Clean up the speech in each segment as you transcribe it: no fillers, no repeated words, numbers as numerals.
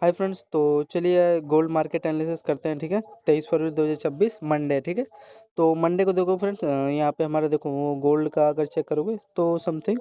Hi friends, तो चलिए gold market analysis करते हैं। ठीक है, 23 फरवरी 2026 मंडे। ठीक है, तो मंडे को देखो फ्रेंड्स, यहाँ पे हमारा देखो गोल्ड का अगर चेक करोगे तो समथिंग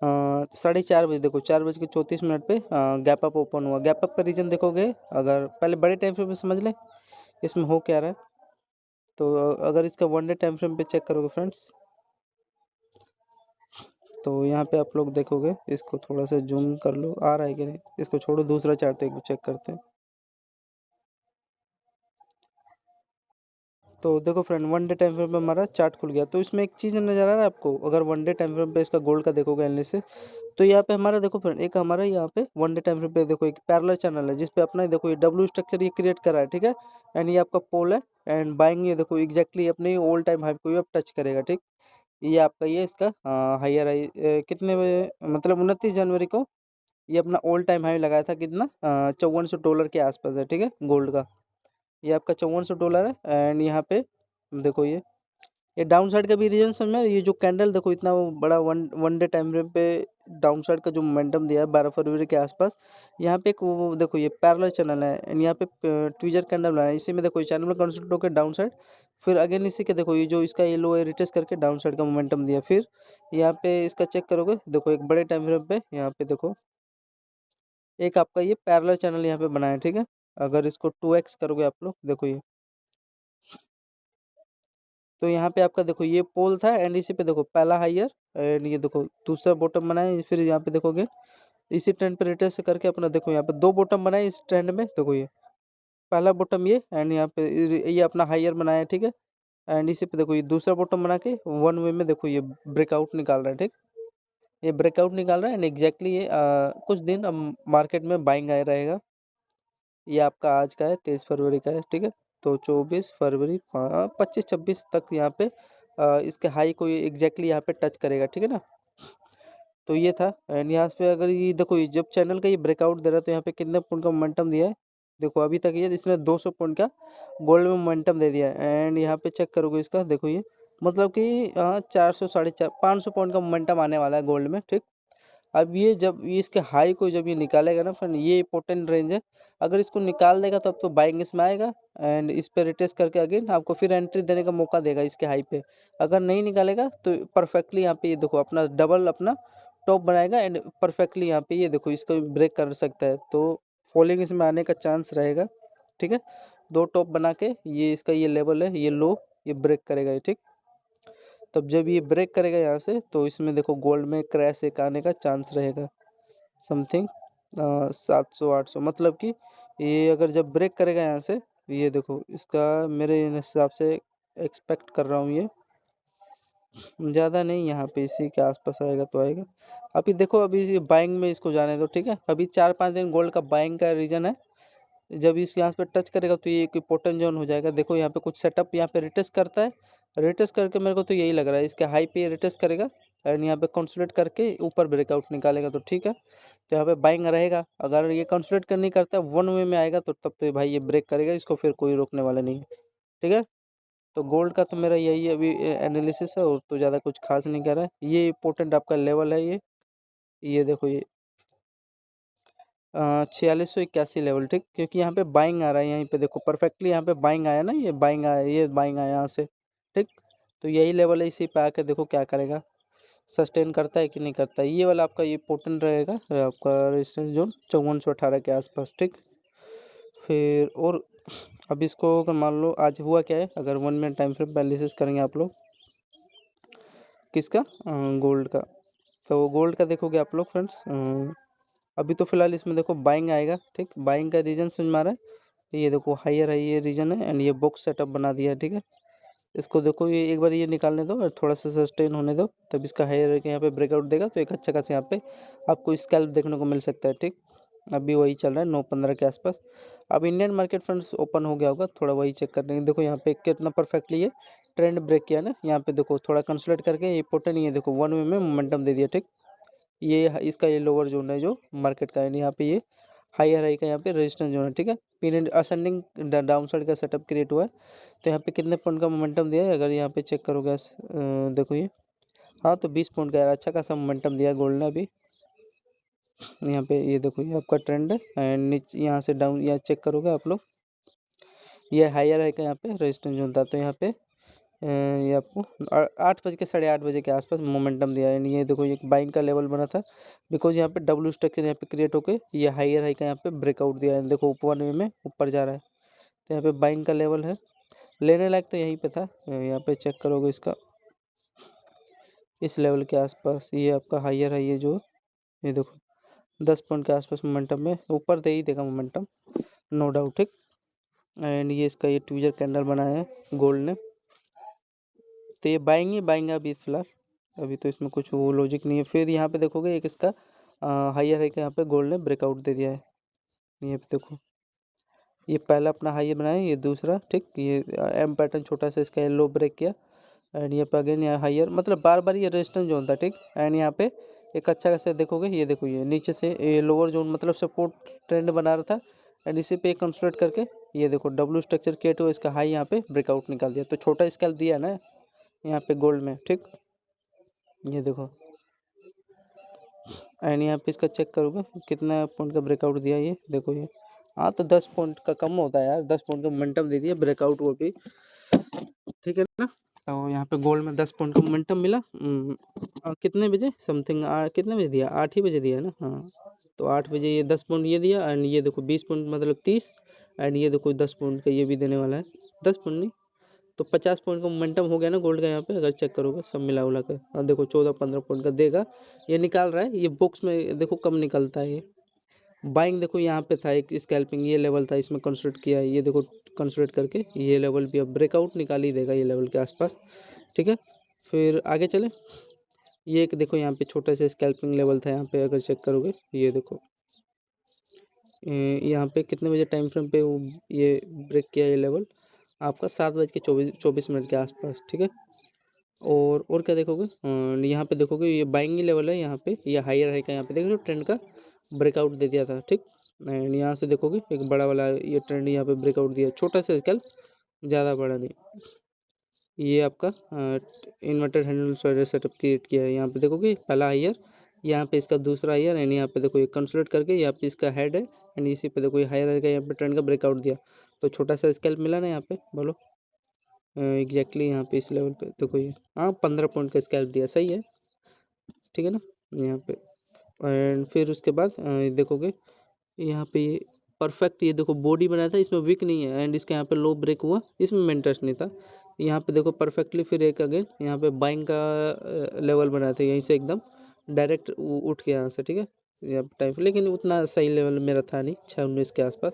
4:30 बजे, देखो 4:34 पे गैप अप ओपन हुआ। गैप अप का रीजन देखोगे, अगर पहले बड़े टाइम फ्रेम में समझ लें इसमें हो क्या रहा है। तो अगर इसका वन डे टाइम फ्रेम पे चेक करोगे फ्रेंड्स, तो यहाँ पे आप लोग देखोगे, इसको थोड़ा सा जूम कर लो, आ रहा है कि नहीं। इसको छोड़ो, दूसरा चार्ट एक चेक करते हैं। तो देखो friend, one day time frame पे हमारा चार्ट खुल गया। तो इसमें एक चीज़ नज़र आ रहा है आपको, अगर वन डे टाइम फ्रेम पे इसका गोल्ड का देखोगे एनालिसिस, तो यहाँ पे हमारा देखो फ्रेंड, एक हमारा यहाँ पे वन डे टाइम फ्रेम पे देखो एक पैरेलल चैनल है, जिस पे अपना देखो ये डब्ल्यू स्ट्रक्चर ये क्रिएट करा है। ठीक है, एंड ये आपका पोल है, एंड बाइंग ये देखो एग्जैक्टली अपने ऑल टाइम हाई को ये अब टच करेगा। ठीक, ये आपका ये इसका हायर हाई कितने बजे, मतलब 29 जनवरी को ये अपना ऑल टाइम हाई लगाया था, कितना $5400 के आसपास है। ठीक है, गोल्ड का ये आपका $5400 है। एंड यहाँ पे देखो ये डाउन साइड का भी रीजन समझ में, ये जो कैंडल देखो इतना वो बड़ा one one day time frame पे डाउन साइड का जो मोमेंटम दिया है 12 फरवरी के आसपास। यहाँ पे एक वो देखो ये पैरेलल चैनल है, एंड यहाँ पे ट्विजर कैंडल बनाया है। इसी में देखो ये चैनल में कंसल्ट होकर डाउन साइड, फिर अगेन इसी के देखो ये जो इसका ये लो है रिटेस्ट करके डाउन साइड का मोमेंटम दिया। फिर यहाँ पे इसका चेक करोगे, देखो एक बड़े टाइम फ्रेम पे यहाँ पे देखो एक आपका ये पैरेलल चैनल यहाँ पे बनाया है। ठीक है, अगर इसको 2x करोगे आप लोग, देखो ये, तो यहाँ पे आपका देखो ये पोल था, एंड इसी पे देखो पहला हाईयर, एंड ये देखो दूसरा बॉटम बनाए। फिर यहाँ पे देखोगे इसी ट्रेंड पे रिटेस्ट से करके अपना देखो यहाँ पे दो बॉटम बनाए इस ट्रेंड में। देखो ये पहला बॉटम ये, एंड यहाँ पे ये अपना हाईयर बनाया है। ठीक है, एंड इसी पे देखो ये दूसरा बॉटम बना के वन वे में देखो ये ब्रेकआउट निकाल रहा है। ठीक, ये ब्रेकआउट निकाल रहा है, एंड एग्जैक्टली ये कुछ दिन अब मार्केट में बाइंग आया रहेगा। ये आपका आज का है, 23 फरवरी का है। ठीक है, तो 24 फरवरी 25-26 तक यहाँ पे इसके हाई को ये एग्जैक्टली यहाँ पे टच करेगा। ठीक है ना, तो ये था। एंड यहाँ पे अगर ये देखो ये जब चैनल का ये ब्रेकआउट दे रहा है, तो यहाँ पे कितने पॉइंट का मोमेंटम दिया है। देखो अभी तक ये इसने 200 पॉइंट का गोल्ड में मोमेंटम दे दिया है। एंड यहाँ पे चेक करोगे इसका, देखो ये मतलब कि 400 450 500 पॉइंट का मोमेंटम आने वाला है गोल्ड में। ठीक, अब ये जब ये इसके हाई को जब ये निकालेगा ना फ्रेंड, ये इंपॉर्टेंट रेंज है। अगर इसको निकाल देगा तब तो बाइंग इसमें आएगा, एंड इस पे रिटेस्ट करके अगेन आपको फिर एंट्री देने का मौका देगा इसके हाई पे। अगर नहीं निकालेगा तो परफेक्टली यहाँ पे ये देखो अपना डबल अपना टॉप बनाएगा, एंड परफेक्टली यहाँ पे ये देखो इसको ब्रेक कर सकता है। तो फॉलिंग इसमें आने का चांस रहेगा। ठीक है, दो टॉप बना के ये इसका ये लेवल है, ये लो ये ब्रेक करेगा ये। ठीक, तब जब ये ब्रेक करेगा यहाँ से, तो इसमें देखो गोल्ड में क्रैश एक आने का चांस रहेगा, समथिंग 700-800। मतलब कि ये अगर जब ब्रेक करेगा यहाँ से, ये देखो इसका मेरे हिसाब से एक्सपेक्ट कर रहा हूँ ये ज़्यादा नहीं, यहाँ पे इसी के आसपास आएगा तो आएगा। अभी देखो अभी बाइंग में इसको जाने दो। ठीक है, अभी 4-5 दिन गोल्ड का बाइंग का रीजन है। जब इस यहाँ पे टच करेगा तो ये एक इम्पोर्टेंट जोन हो जाएगा। देखो यहाँ पे कुछ सेटअप यहाँ पे रिटेस्ट करता है, रिटेस्ट करके मेरे को तो यही लग रहा है इसके हाई पे रिटेस्ट करेगा, एंड यहाँ पे कंसोलिडेट करके ऊपर ब्रेकआउट निकालेगा। तो ठीक है, तो यहाँ पे बाइंग रहेगा। अगर ये कंसोलिडेट कर नहीं करता वन वे में आएगा, तो तब तो भाई ये ब्रेक करेगा इसको, फिर कोई रोकने वाला नहीं है। ठीक है, तो गोल्ड का तो मेरा यही अभी एनालिसिस है, और तो ज़्यादा कुछ खास नहीं कर रहा है। ये इंपॉर्टेंट आपका लेवल है ये देखो ये 4681 लेवल। ठीक, क्योंकि यहाँ पे बाइंग आ रहा है, यहीं पे देखो परफेक्टली यहाँ पे बाइंग आया ना, ये बाइंग आया, ये बाइंग आया यहाँ से। ठीक, तो यही लेवल है, इसी पे आके देखो क्या करेगा, सस्टेन करता है कि नहीं करता है। ये वाला आपका ये इंपॉर्टेंट रहेगा, आपका रेजिस्टेंस जोन 5418 के आसपास। ठीक, फिर और अब इसको अगर मान लो आज हुआ क्या है, अगर 1 मिनट टाइम फ्रेम एनालिसिस करेंगे आप लोग किसका, गोल्ड का। तो गोल्ड का देखोगे आप लोग फ्रेंड्स, अभी तो फिलहाल इसमें देखो बाइंग आएगा। ठीक, बाइंग का रीजन समझ में आ रहा है, ये देखो हायर है ये रीजन है, एंड ये बॉक्स सेटअप बना दिया है। ठीक है, इसको देखो ये एक बार ये निकालने दो और थोड़ा सा सस्टेन होने दो, तब इसका हायर के यहाँ पे ब्रेकआउट देगा, तो एक अच्छा खासा यहाँ पे आपको स्कैल्प देखने को मिल सकता है। ठीक, अभी वही चल रहा है 9:15 के आसपास। अब इंडियन मार्केट फ्रेंड्स ओपन हो गया होगा, थोड़ा वही चेक करने देखो यहाँ पे कितना परफेक्टली ये ट्रेंड ब्रेक किया ना। यहाँ पे देखो थोड़ा कंसोलिडेट करके ये पोर्टल, ये देखो वन वे में मोमेंटम दे दिया। ठीक, ये इसका ये लोअर जोन है जो मार्केट का है, यहाँ पे ये हायर हाई का यहाँ पे रेजिस्टेंस जोन है। ठीक है, पीरियड असेंडिंग डाउन साइड का सेटअप क्रिएट हुआ है। तो यहाँ पे कितने पॉइंट का मोमेंटम दिया है, अगर यहाँ पे चेक करोगे देखो ये, हाँ तो 20 पॉइंट का है, अच्छा खासा मोमेंटम दिया गोल्ड ने अभी। यहाँ पे ये देखो ये आपका ट्रेंड है एंड नीचे यहाँ से डाउन, यहाँ चेक करोगे आप लोग, ये हायर है का यहाँ पे रेजिस्टेंस जोन था। तो यहाँ पे ये आपको 8 बज के 8:30 बजे के आसपास मोमेंटम दिया है। ये देखो ये बाइंग का लेवल बना था, बिकॉज यहाँ पे डब्ल्यू स्ट्रक्चर यहाँ पे क्रिएट होके ये हायर हाई का यहाँ पे ब्रेकआउट दिया है। देखो ऊपर वे में ऊपर जा रहा है, तो यहाँ पे बाइंग का लेवल है, लेने लायक तो यहीं पे था। यहाँ पे चेक करोगे इसका, इस लेवल के आसपास ये आपका हायर है, ये जो ये देखो 10 पॉइंट के आसपास मोमेंटम में ऊपर दे ही देगा मोमेंटम, नो डाउट। ठीक, एंड ये इसका ये ट्विजर कैंडल बनाया है गोल्ड ने, तो ये बाइंग ही बाइंग है अभी फिलहाल, अभी तो इसमें कुछ वो लॉजिक नहीं है। फिर यहाँ पे देखोगे एक इसका हायर है कि यहाँ पे गोल्ड ने ब्रेकआउट दे दिया है। ये पे देखो ये पहला अपना हाई बनाया, ये दूसरा, ठीक, ये एम पैटर्न छोटा सा इसका लो ब्रेक किया एंड ये पे अगेन यहाँ हायर, मतलब बार बार ये रेजिस्टेंस जोन था। ठीक, एंड यहाँ पे एक अच्छा खासा देखोगे, ये देखो ये नीचे से ये लोअर जोन मतलब सपोर्ट ट्रेंड बना रहा था एंड इसी पे कंसोलिडेट करके ये देखो डब्ल्यू स्ट्रक्चर क्रिएट हुआ, इसका हाई यहाँ पे ब्रेकआउट निकाल दिया। तो छोटा स्केल दिया ना यहाँ पे गोल्ड में। ठीक, ये देखो एंड यहाँ पे इसका चेक करोगे कितना पॉइंट का ब्रेकआउट दिया, ये देखो ये, हाँ तो 10 पॉइंट का कम होता है यार, 10 पॉइंट का मोमेंटम दे दिया ब्रेकआउट वो भी, ठीक है ना। तो यहाँ पे गोल्ड में 10 पॉइंट का मोमेंटम मिला। कितने बजे समथिंग, कितने बजे दिया, 8 ही बजे दिया है ना, हाँ। तो 8 बजे ये 10 पॉइंट ये दिया एंड ये देखो 20 पॉइंट मतलब 30, एंड ये देखो 10 पॉइंट का ये भी देने वाला है, 10 पॉइंट नहीं तो 50 पॉइंट का मोमेंटम हो गया ना गोल्ड का। यहाँ पे अगर चेक करोगे सब मिला उला कर, हाँ देखो 14-15 पॉइंट का देगा, ये निकाल रहा है। ये बुक्स में देखो कम निकलता है ये। बाइंग देखो यहाँ पे था एक स्कैल्पिंग, ये लेवल था, इसमें कंसोलिडेट किया है, ये देखो कंसोलिडेट करके ये लेवल भी अब ब्रेकआउट निकाल ही देगा ये लेवल के आसपास, ठीक है। फिर आगे चले, ये एक देखो यहाँ पे छोटा सा स्कैल्पिंग लेवल था, यहाँ पे अगर चेक करोगे ये देखो यहाँ पे कितने बजे टाइम फ्रेम पे वो ये ब्रेक किया ये लेवल आपका 7:24 के आसपास, ठीक है। और क्या देखोगे, यहाँ पे देखोगे ये बाइंग लेवल है, यहाँ पे ये हायर हाई का यहाँ पे देख रहे हो ट्रेंड का ब्रेकआउट दे दिया था, ठीक। एंड यहाँ से देखोगे एक बड़ा वाला ये ट्रेंड यहाँ पे ब्रेकआउट दिया, छोटा सा स्केल, ज़्यादा बड़ा नहीं। ये आपका इन्वर्टेड हैंडल सेटअप क्रिएट किया है। यहाँ पे देखोगे पहला हायर, यहाँ पे इसका दूसरा हायर एंड यहाँ पे देखो ये कंसोलिडेट करके यहाँ पे इसका हेड है एंड इसी पे देखो ये हायर का यहाँ पे ट्रेंड का ब्रेकआउट दिया, तो छोटा सा स्केल मिला ना यहाँ पे, बोलो एग्जैक्टली यहाँ पे इस लेवल पे देखो ये, हाँ 15 पॉइंट का स्केल दिया, सही है, ठीक है ना यहाँ पे। एंड फिर उसके बाद देखोगे यहाँ पे ये परफेक्ट, ये देखो बॉडी बनाया था, इसमें वीक नहीं है एंड इसका यहाँ पे लो ब्रेक हुआ, इसमें में इंटरेस्ट नहीं था। यहाँ पे देखो परफेक्टली फिर एक अगेन यहाँ पे बाइंग का लेवल बनाया था, यहीं से एकदम डायरेक्ट उठ के यहाँ से, ठीक है, यहाँ टाइप, लेकिन उतना सही लेवल मेरा था नहीं, 6-19 के आसपास।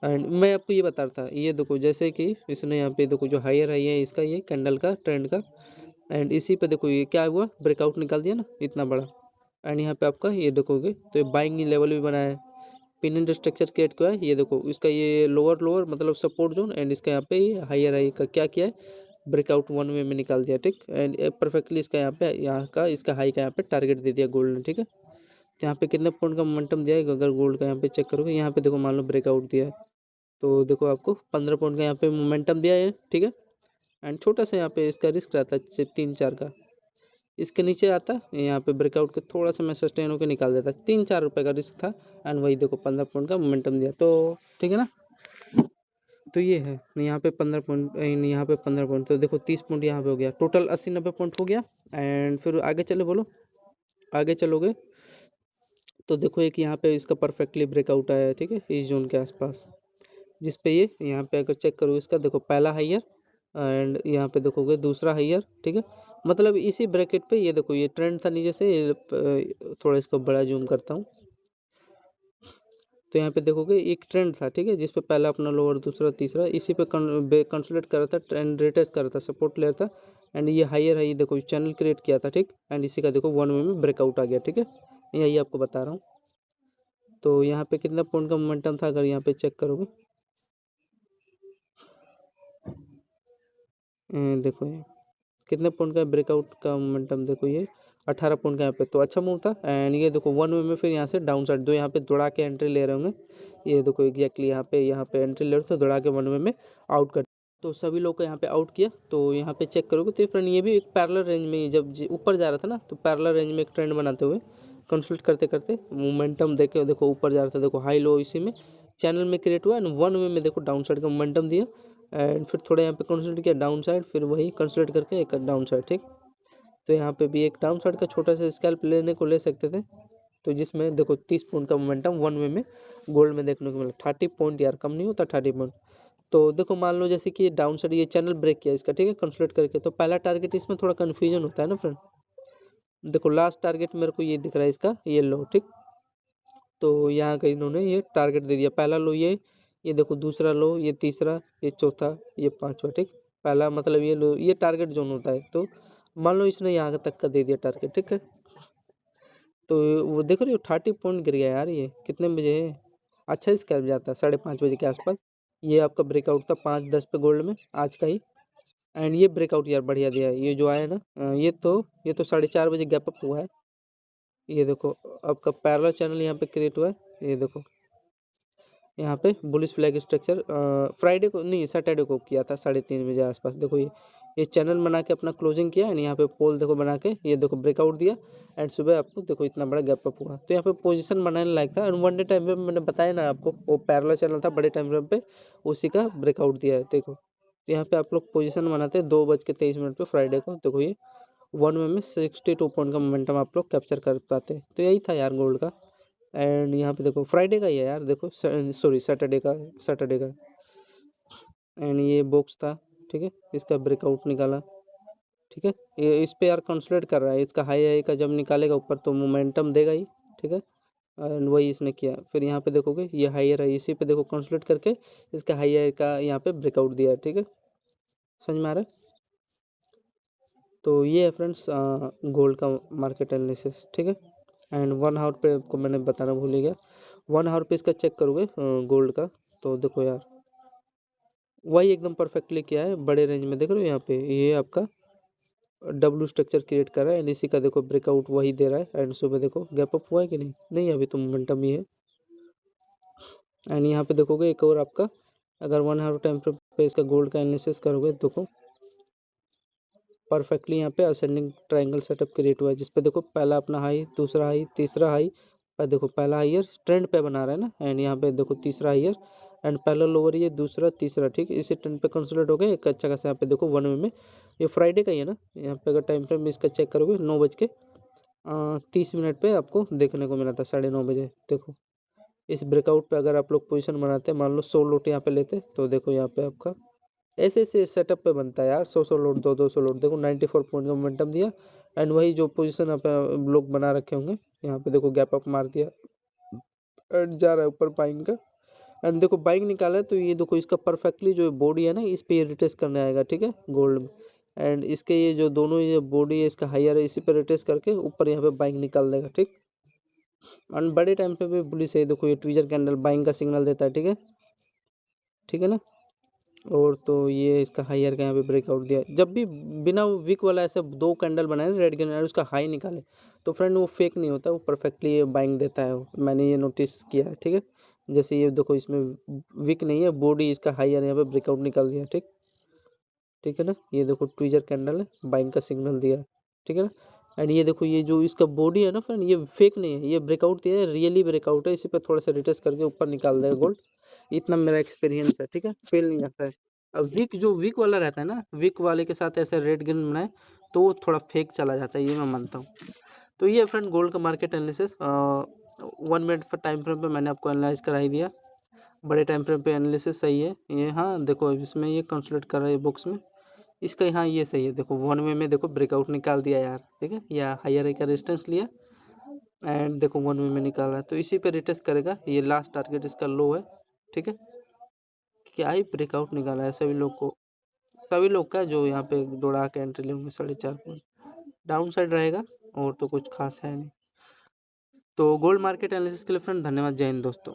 एंड मैं आपको ये बता रहा था, ये देखो जैसे कि इसने यहाँ पे देखो जो हायर हाई है इसका ये कैंडल का ट्रेंड का, एंड इसी पे देखो ये क्या हुआ ब्रेकआउट निकाल दिया ना इतना बड़ा, एंड यहाँ पे आपका ये देखोगे तो ये बाइंग लेवल भी बनाया है, पिन एंड स्ट्रक्चर क्रिएट किया है। ये देखो इसका ये लोअर लोअर मतलब सपोर्ट जोन एंड इसका यहाँ पे ये हायर हाई का क्या किया है ब्रेकआउट वन वे में निकाल दिया, ठीक। एंड परफेक्टली इसका यहाँ पे यहाँ का इसका हाई का यहाँ पे टारगेट दे दिया गोल्ड ने, ठीक है। तो यहाँ पे कितने पॉइंट का मोमेंटम दिया है अगर गोल्ड का यहाँ पे चेक करोगे, यहाँ पे देखो मान लो ब्रेकआउट दिया है, तो देखो आपको 15 पॉइंट का यहाँ पे मोमेंटम दिया है, ठीक है। एंड छोटा सा यहाँ पे इसका रिस्क रहता है 3-4 का, इसके नीचे आता यहाँ पे ब्रेकआउट के थोड़ा सा मैं सस्टेन होकर निकाल देता, 3-4 रुपये का रिस्क था एंड वही देखो 15 पॉइंट का मोमेंटम दिया, तो ठीक है ना। तो ये है यहाँ पे 15 पॉइंट, यहाँ पे 15 पॉइंट, तो देखो 30 पॉइंट यहाँ पे हो गया, टोटल 80-90 पॉइंट हो गया। एंड फिर आगे चले, बोलो आगे चलोगे तो देखो एक यहाँ पे इसका परफेक्टली ब्रेकआउट आया है, ठीक है, इस जोन के आसपास, जिस पे ये यहाँ पे अगर चेक करो इसका देखो पहला हाइयर एंड यहाँ पे देखोगे दूसरा हाइयर, ठीक है। मतलब इसी ब्रैकेट पे ये देखो ये ट्रेंड था नीचे से थोड़ा इसको बड़ा जूम करता हूँ, तो यहाँ पे देखोगे एक ट्रेंड था, ठीक है, जिस पे पहला अपना लोअर दूसरा तीसरा इसी पे कंसोलिडेट कर रहा था, ट्रेंड रिटेस्ट कर रहा था, सपोर्ट ले रहा था एंड ये हाइयर है, ये देखो चैनल क्रिएट किया था, ठीक। एंड इसी का देखो वन वे में ब्रेकआउट आ गया, ठीक है, यही आपको बता रहा हूँ। तो यहाँ पे कितना पॉइंट का मोमेंटम था अगर यहाँ पे चेक करोगे, देखो ये कितने पॉइंट का ब्रेकआउट का मोमेंटम, देखो ये 18 पॉइंट का यहाँ पे, तो अच्छा मूव था। एंड ये देखो वन वे में फिर यहाँ से डाउन साइड दो यहाँ पे दौड़ा के एंट्री ले रहे होंगे, ये देखो एग्जैक्टली यहाँ पे एंट्री ले रहे थे, दौड़ा के वन वे में आउट कर, तो सभी लोग को यहाँ पे आउट किया। तो यहाँ पे चेक करोगे तो फ्रेंड ये भी एक पैरेलल रेंज में जब ऊपर जा रहा था ना, तो पैरेलल रेंज में एक ट्रेंड बनाते हुए कंसल्ट करते करते मोमेंटम देखे देखो ऊपर जा रहा था, देखो हाई लो इसी में चैनल में क्रिएट हुआ एंड 1 वे में देखो डाउन साइड का मोमेंटम दिया एंड फिर थोड़ा यहाँ पे कंसल्ट किया डाउन साइड, फिर वही कंसल्ट करके एक डाउन साइड। ठीक, तो यहाँ पे भी एक डाउन साइड का छोटा सा स्कैल्प लेने को ले सकते थे, तो जिसमें देखो 30 पॉइंट का मोमेंटम 1 वे में गोल्ड में देखने को मिला। 30 पॉइंट यार कम नहीं होता 30 पॉइंट। तो देखो मान लो जैसे कि डाउन साइड ये चैनल ब्रेक किया इसका, ठीक है, कंसल्ट करके, तो पहला टारगेट इसमें थोड़ा कन्फ्यूजन होता है ना फ्रेंड। देखो लास्ट टारगेट मेरे को ये दिख रहा है इसका, ये लो। ठीक, तो यहाँ का इन्होंने ये टारगेट दे दिया, पहला लो ये देखो, दूसरा लो ये, तीसरा, ये चौथा, ये पांचवा। ठीक, पहला मतलब ये लो, ये टारगेट जोन होता है। तो मान लो इसने यहाँ तक का दे दिया टारगेट, ठीक है, तो वो देख रहे हो 30 पॉइंट गिर गया यार। ये कितने बजे है, अच्छा स्कैल्प जाता है 5:30 बजे के आसपास। ये आपका ब्रेकआउट था 5:10 पे गोल्ड में आज का ही, एंड ये ब्रेकआउट यार बढ़िया दिया है। ये जो आया ना ये तो 4:30 बजे गैप अप हुआ है। ये देखो आपका पैरेलल चैनल यहाँ पे क्रिएट हुआ है, ये देखो यहाँ पे बुलिश फ्लैग स्ट्रक्चर फ्राइडे को नहीं सैटरडे को किया था 3:30 बजे आसपास। देखो ये चैनल बना के अपना क्लोजिंग किया एंड यहाँ पे पोल देखो बना के ये देखो ब्रेकआउट दिया एंड सुबह आपको देखो इतना बड़ा गैप अप हुआ। तो यहाँ पे पोजीशन बनाने लायक था एंड 1 डे टाइम फ्रेम मैंने बताया ना आपको, वो पैरेलल चैनल था बड़े टाइम फ्रेम पे, उसी का ब्रेकआउट दिया है। देखो तो यहाँ पे आप लोग पोजीशन बनाते हैं 2:23 पे फ्राइडे को। देखो ये 1 वे में 62 पॉइंट का मोमेंटम आप लोग कैप्चर कर पाते हैं। तो यही था यार गोल्ड का। एंड यहाँ पे देखो फ्राइडे का ही है यार, देखो सॉरी सैटरडे का एंड ये बॉक्स था, ठीक है, इसका ब्रेकआउट निकाला। ठीक है, ये इस पे यार कंसोलिडेट कर रहा है, इसका हाई का जब निकालेगा ऊपर तो मोमेंटम देगा ही। ठीक है, एंड वही इसने किया। फिर यहाँ पे देखोगे ये हायर है, इसी पे देखो कंसोलिडेट करके इसका हायर का यहाँ पे ब्रेकआउट दिया है। ठीक है, समझ में आ रहा है। तो ये है फ्रेंड्स गोल्ड का मार्केट एनालिसिस। ठीक है, एंड 1 आवर पे आपको मैंने बताना भूल ही गया, 1 आवर पे इसका चेक करोगे गोल्ड का, तो देखो यार वही एकदम परफेक्टली किया है बड़े रेंज में। देख रहे हो यहाँ पे ये आपका डब्ल्यू स्ट्रक्चर क्रिएट कर रहा है एंड इसी का देखो ब्रेकआउट वही दे रहा है एंड सुबह देखो गैप अप हुआ है कि नहीं, नहीं अभी तो मोमेंटम ही है। एंड यहाँ पे देखोगे एक और आपका अगर 1 आवर टाइम पे इसका गोल्ड का एनालिसिस करोगे, देखो परफेक्टली यहाँ पे असेंडिंग ट्रायंगल सेटअप क्रिएट हुआ है, जिसपे देखो पहला अपना हाई, दूसरा हाई, तीसरा हाई, पर देखो पहला हाईयर ट्रेंड पे बना रहा है ना, एंड यहाँ पे देखो तीसरा हाईयर एंड पहला लोअर, ये दूसरा तीसरा। ठीक, इसी ट्रेंड पे कंसोलिडेट हो गया एक अच्छा खासा। यहाँ पे देखो 1 वे में ये फ्राइडे का ही है ना, यहाँ पे अगर टाइम फ्रेम इसका चेक करोगे 9:30 पे आपको देखने को मिला था 9:30 बजे। देखो इस ब्रेकआउट पे अगर आप लोग पोजीशन बनाते मान लो 100 लोट यहाँ पे लेते, तो देखो यहाँ पे आपका ऐसे ऐसे सेटअप पे बनता है यार, 100 लोड 200 लोड। देखो 94 पॉइंट का मोमेंटम दिया एंड वही जो पोजीशन आप लोग बना रखे होंगे, यहाँ पे देखो गैप अप मार दिया एंड जा रहा है ऊपर बाइंग का एंड देखो बाइंग निकाला है। तो ये देखो इसका परफेक्टली जो बॉडी है ना इस पे रिटेस्ट करने आएगा। ठीक है, गोल्ड में एंड इसके ये जो दोनों ये बॉडी है इसका हायर है, इसी पे रिटेस्ट करके ऊपर यहाँ पे बाइंग निकाल देगा। ठीक, एंड बड़े टाइम पे भी पुलिस है, देखो ये ट्विजर कैंडल बाइंग का सिग्नल देता है। ठीक है, ठीक है ना। और तो ये इसका हायर का यहाँ पे ब्रेकआउट दिया, जब भी बिना विक वाला ऐसे 2 कैंडल बनाए रेड कैंडल उसका हाई निकाले तो फ्रेंड वो फेक नहीं होता, वो परफेक्टली ये बाइंग देता है। मैंने ये नोटिस किया है। ठीक है, जैसे ये देखो इसमें विक नहीं है, बॉडी इसका हायर यहाँ पे ब्रेकआउट निकाल दिया। ठीक, ठीक है ना, ये देखो ट्विजर कैंडल है बाइंग का सिग्नल दिया है। ठीक है ना, एंड ये देखो ये जो इसका बॉडी है ना फ्रेंड ये फेक नहीं है, ये ब्रेकआउट दिया है, रियली ब्रेकआउट है। इसी पे थोड़ा सा रिटेस्ट करके ऊपर निकाल देगा गोल्ड, इतना मेरा एक्सपीरियंस है। ठीक है, फेल नहीं आता है। अब वीक वाला रहता है ना, वीक वाले के साथ ऐसे रेड गेन बनाए तो वो थोड़ा फेक चला जाता है, ये मैं मानता हूँ। तो ये फ्रेंड गोल्ड का मार्केट एनालिसिस 1 मिनट पर टाइम फ्रेम पे मैंने आपको एनालाइज करा ही दिया। बड़े टाइम फ्रेम पे एनालिसिस सही है ये। हाँ देखो इसमें ये कंसोलिडेट कर रहा है बॉक्स में इसका, हाँ ये सही है। देखो 1 वे में देखो ब्रेकआउट निकाल दिया यार, ठीक है, या हायर का रेजिस्टेंस लिया एंड देखो 1 वे में निकाल रहा है, तो इसी पे रिटेस्ट करेगा। ये लास्ट टारगेट इसका लो है। ठीक है, क्या ही ब्रेकआउट निकाला है सभी लोग का जो यहाँ पे दौड़ा के एंट्री लेंगे 4.5 पॉइंट डाउन साइड रहेगा, और तो कुछ खास है नहीं। तो गोल्ड मार्केट एनालिसिस के लिए फ्रेंड धन्यवाद, जय हिंद दोस्तों।